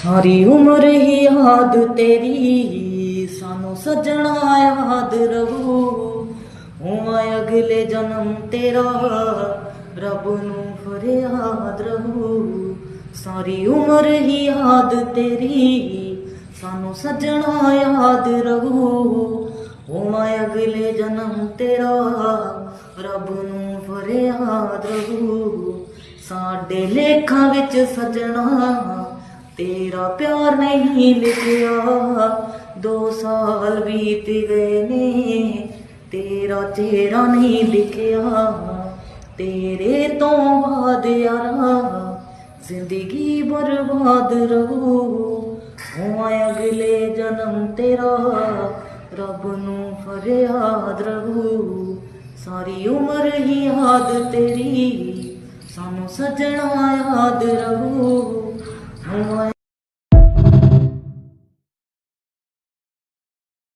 सारी उम्र ही याद तेरी सानू सजना याद रहू हुआ अगले जन्म तेरा रब नू फरियाद रहू सारी उम्र ही याद तेरी सानू सजना याद रहू हुआ अगले जन्म तेरा रब नू फरियाद रहू साडे लेखां विच सजना तेरा प्यार नहीं लिखिया 2 साल बीत गए ने तेरा चेहरा नहीं दिखिया तेरे तो बाद यारा जिंदगी बर्बाद रहू हुआ अगले जन्म तेरा रब नू फरियाद रहू सारी उम्र ही याद तेरी सानू सजना याद रहू हुआ